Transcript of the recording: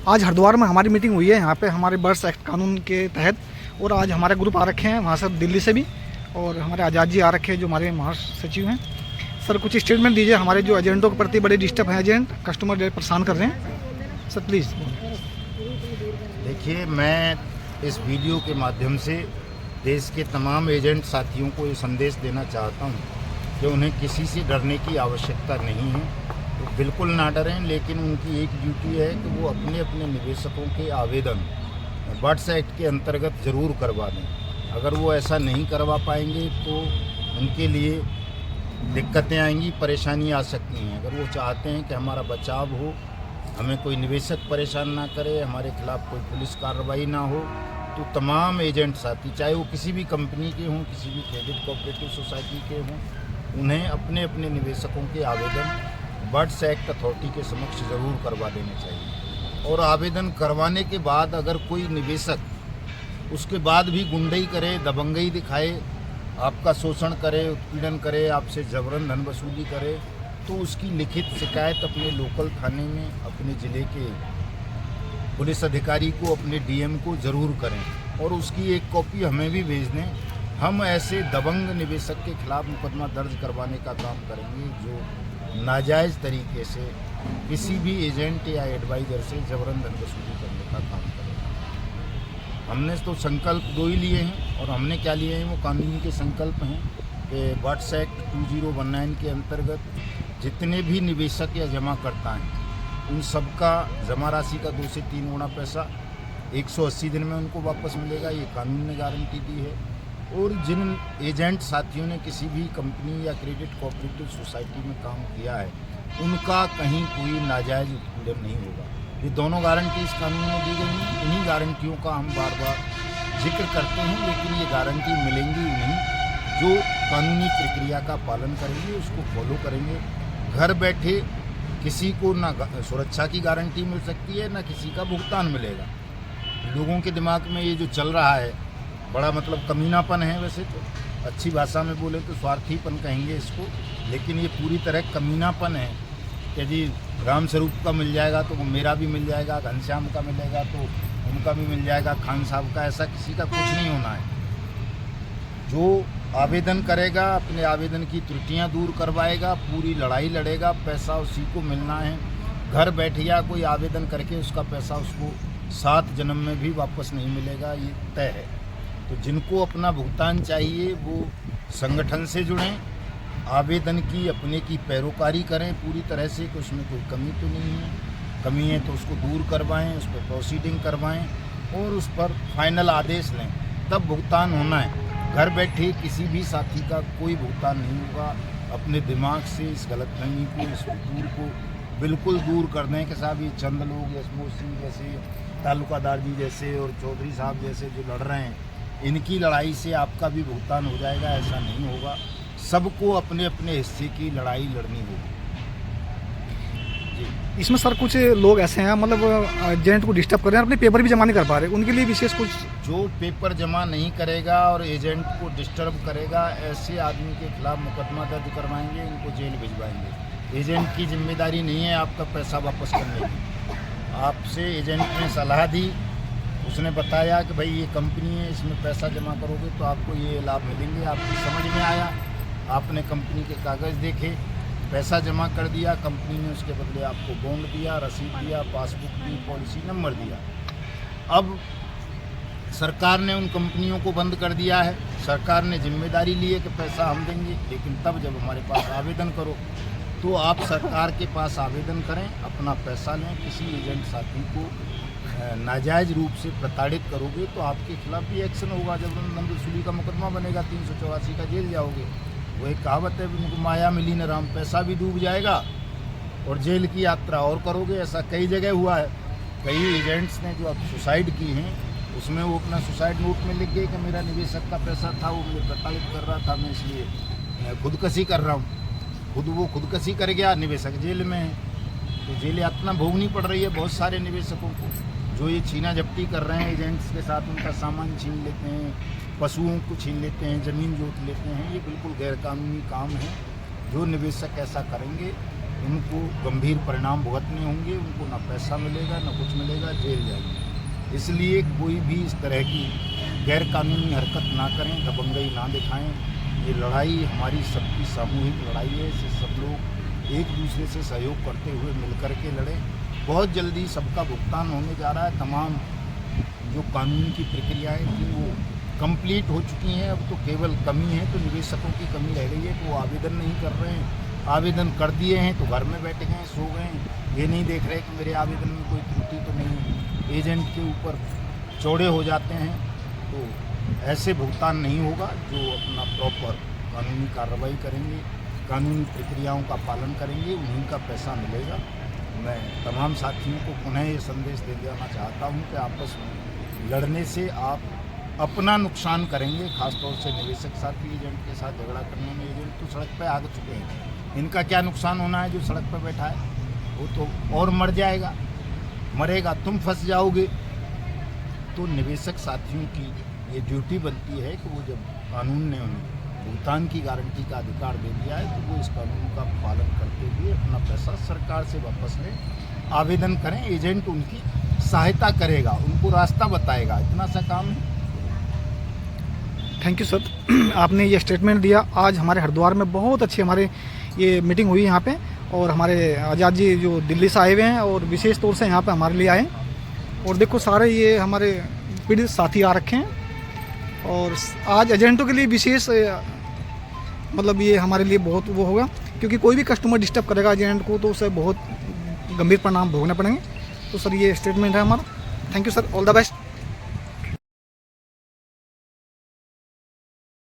आज हरिद्वार में हमारी मीटिंग हुई है, यहाँ पे हमारे बर्ड्स एक्ट कानून के तहत, और आज हमारे ग्रुप आ रखे हैं वहाँ से, दिल्ली से भी, और हमारे आज़ाद जी आ रखे हैं जो हमारे महासचिव हैं। सर कुछ स्टेटमेंट दीजिए, हमारे जो एजेंटों के प्रति बड़े डिस्टर्ब हैं, एजेंट कस्टमर परेशान कर रहे हैं सर, प्लीज़। देखिए, मैं इस वीडियो के माध्यम से देश के तमाम एजेंट साथियों को ये संदेश देना चाहता हूँ कि उन्हें किसी से डरने की आवश्यकता नहीं है, तो बिल्कुल ना डरें। लेकिन उनकी एक ड्यूटी है कि वो अपने अपने निवेशकों के आवेदन बर्ड्स एक्ट के अंतर्गत ज़रूर करवा दें। अगर वो ऐसा नहीं करवा पाएंगे तो उनके लिए दिक्कतें आएंगी, परेशानी आ सकती हैं। अगर वो चाहते हैं कि हमारा बचाव हो, हमें कोई निवेशक परेशान ना करे, हमारे खिलाफ कोई पुलिस कार्रवाई ना हो, तो तमाम एजेंट साथी, चाहे वो किसी भी कंपनी के हों, किसी भी क्रेडिट कोऑपरेटिव सोसाइटी के हों, उन्हें अपने अपने निवेशकों के आवेदन बर्ड्स एक्ट अथॉरिटी के समक्ष ज़रूर करवा देने चाहिए। और आवेदन करवाने के बाद अगर कोई निवेशक उसके बाद भी गुंडई करे, दबंगई दिखाए, आपका शोषण करे, उत्पीड़न करे, आपसे जबरन धन वसूली करे, तो उसकी लिखित शिकायत अपने लोकल थाने में, अपने ज़िले के पुलिस अधिकारी को, अपने डीएम को ज़रूर करें और उसकी एक कॉपी हमें भी भेज दें। हम ऐसे दबंग निवेशक के खिलाफ मुकदमा दर्ज करवाने का काम करेंगे जो नाजायज़ तरीके से किसी भी एजेंट या एडवाइज़र से जबरन धन वसूली करने का काम करेंगे। हमने तो संकल्प दो ही लिए हैं, और हमने क्या लिए हैं वो कानून के संकल्प हैं कि बर्ड्स एक्ट 2019 के अंतर्गत जितने भी निवेशक या जमा करता हैं उन सबका जमा राशि का 2 से 3 गुना पैसा 180 दिन में उनको वापस मिलेगा, ये कानून ने गारंटी दी है। और जिन एजेंट साथियों ने किसी भी कंपनी या क्रेडिट कोऑपरेटिव सोसाइटी में काम किया है उनका कहीं कोई नाजायज़ उत्पीड़न नहीं होगा। ये दोनों गारंटी इस कानून में दी गई हैं। इन्हीं गारंटियों का हम बार बार जिक्र करते हैं, लेकिन ये गारंटी मिलेंगी नहीं जो कानूनी प्रक्रिया का पालन करेंगे, उसको फॉलो करेंगे। घर बैठे किसी को ना सुरक्षा की गारंटी मिल सकती है, ना किसी का भुगतान मिलेगा। लोगों के दिमाग में ये जो चल रहा है बड़ा मतलब कमीनापन है, वैसे तो अच्छी भाषा में बोले तो स्वार्थीपन कहेंगे इसको, लेकिन ये पूरी तरह कमीनापन है कि जी राम स्वरूप का मिल जाएगा तो मेरा भी मिल जाएगा, घनश्याम का मिलेगा तो उनका भी मिल जाएगा, खान साहब का। ऐसा किसी का कुछ नहीं होना है। जो आवेदन करेगा अपने आवेदन की त्रुटियां दूर करवाएगा, पूरी लड़ाई लड़ेगा, पैसा उसी को मिलना है। घर बैठिया कोई आवेदन करके उसका पैसा उसको 7 जन्म में भी वापस नहीं मिलेगा, ये तय है। तो जिनको अपना भुगतान चाहिए वो संगठन से जुड़ें, आवेदन की अपने की पैरोकारी करें पूरी तरह से कि उसमें कोई कमी तो नहीं है। कमी है तो उसको दूर करवाएं, उस पर प्रोसीडिंग करवाएं और उस पर फाइनल आदेश लें, तब भुगतान होना है। घर बैठे किसी भी साथी का कोई भुगतान नहीं होगा। अपने दिमाग से इस गलतफहमी को, इस फितूर को बिल्कुल दूर कर दें कि साहब ये चंद लोग, यशमोह सिंह जैसे, तालुकादार जी जैसे और चौधरी साहब जैसे जो लड़ रहे हैं, इनकी लड़ाई से आपका भी भुगतान हो जाएगा। ऐसा नहीं होगा। सबको अपने अपने हिस्से की लड़ाई लड़नी होगी। इसमें सर कुछ लोग ऐसे हैं मतलब एजेंट को डिस्टर्ब कर रहे हैं, अपने पेपर भी जमा नहीं कर पा रहे, उनके लिए विशेष कुछ? जो पेपर जमा नहीं करेगा और एजेंट को डिस्टर्ब करेगा, ऐसे आदमी के खिलाफ मुकदमा दर्ज करवाएंगे, इनको जेल भिजवाएंगे। एजेंट की जिम्मेदारी नहीं है आपका पैसा वापस करने की। आपसे एजेंट ने सलाह दी, उसने बताया कि भाई ये कंपनी है, इसमें पैसा जमा करोगे तो आपको ये लाभ मिलेंगे, आपकी समझ में आया, आपने कंपनी के कागज़ देखे, पैसा जमा कर दिया, कंपनी ने उसके बदले आपको बॉन्ड दिया, रसीद दिया, पासबुक दी, पॉलिसी नंबर दिया। अब सरकार ने उन कंपनियों को बंद कर दिया है। सरकार ने जिम्मेदारी ली है कि पैसा हम देंगे, लेकिन तब जब हमारे पास आवेदन करो तो आप सरकार के पास आवेदन करें, अपना पैसा लें। किसी एजेंट साथी को नाजायज़ रूप से प्रताड़ित करोगे तो आपके खिलाफ भी एक्शन होगा, जबरन धन वसूली का मुकदमा बनेगा, 384 का जेल जाओगे। वो एक कहावत है, उनको माया मिली न राम, पैसा भी डूब जाएगा और जेल की यात्रा और करोगे। ऐसा कई जगह हुआ है। कई एजेंट्स ने जो अब सुसाइड की हैं उसमें वो अपना सुसाइड नोट में लिख गए कि मेरा निवेशक का पैसा था, वो मुझे प्रताड़ित कर रहा था, मैं इसलिए खुदकशी कर रहा हूँ। वो खुदकशी कर गया, निवेशक जेल में है, तो जेल यातना भोगनी पड़ रही है बहुत सारे निवेशकों को। जो ये छीना झपटी कर रहे हैं एजेंट्स के साथ, उनका सामान छीन लेते हैं, पशुओं को छीन लेते हैं, ज़मीन जोत लेते हैं, ये बिल्कुल गैरकानूनी काम है। जो निवेशक ऐसा करेंगे उनको गंभीर परिणाम भुगतने होंगे। उनको ना पैसा मिलेगा ना कुछ मिलेगा, जेल जाएंगे। इसलिए कोई भी इस तरह की गैरकानूनी हरकत ना करें, दबंगई ना दिखाएं। ये लड़ाई हमारी सबकी सामूहिक लड़ाई है। इसे सब लोग एक दूसरे से सहयोग करते हुए मिलकर के लड़ें। बहुत जल्दी सबका भुगतान होने जा रहा है। तमाम जो कानून की प्रक्रियाएं थी वो कंप्लीट हो चुकी हैं। अब तो केवल कमी है, तो निवेशकों की कमी रह गई है कि वो आवेदन नहीं कर रहे हैं। आवेदन कर दिए हैं तो घर में बैठ गए, सो गए, ये नहीं देख रहे कि मेरे आवेदन में कोई त्रुटि तो नहीं है। एजेंट के ऊपर चौड़े हो जाते हैं, तो ऐसे भुगतान नहीं होगा। जो अपना प्रॉपर कानूनी कार्रवाई करेंगे, कानूनी प्रक्रियाओं का पालन करेंगे, उन्हीं का पैसा मिलेगा। मैं तमाम साथियों को पुनः ये संदेश दे देना चाहता हूँ कि आपस में लड़ने से आप अपना नुकसान करेंगे। खासतौर से निवेशक साथी एजेंट के साथ झगड़ा करने में, एजेंट तो सड़क पर आ चुके हैं, इनका क्या नुकसान होना है? जो सड़क पर बैठा है वो तो और मर जाएगा, मरेगा, तुम फंस जाओगे। तो निवेशक साथियों की ये ड्यूटी बनती है कि वो जब कानून ने उन्हें भुगतान की गारंटी का अधिकार दे दिया है तो वो इस कानून का पालन करते हुए अपना पैसा सरकार से वापस लें, आवेदन करें। एजेंट उनकी सहायता करेगा, उनको रास्ता बताएगा, इतना सा काम है। थैंक यू सर, आपने ये स्टेटमेंट दिया। आज हमारे हरिद्वार में बहुत अच्छी हमारे ये मीटिंग हुई यहाँ पे, और हमारे आज़ाद जी जो दिल्ली से आए हुए हैं और विशेष तौर से यहाँ पे हमारे लिए आए। और देखो सारे ये हमारे पीड़ित साथी आ रखे हैं। और आज एजेंटों के लिए विशेष मतलब ये हमारे लिए बहुत वो होगा, क्योंकि कोई भी कस्टमर डिस्टर्ब करेगा एजेंट को तो उसे बहुत गंभीर परिणाम भोगने पड़ेंगे। तो सर ये स्टेटमेंट है हमारा। Thank you sir, all the best.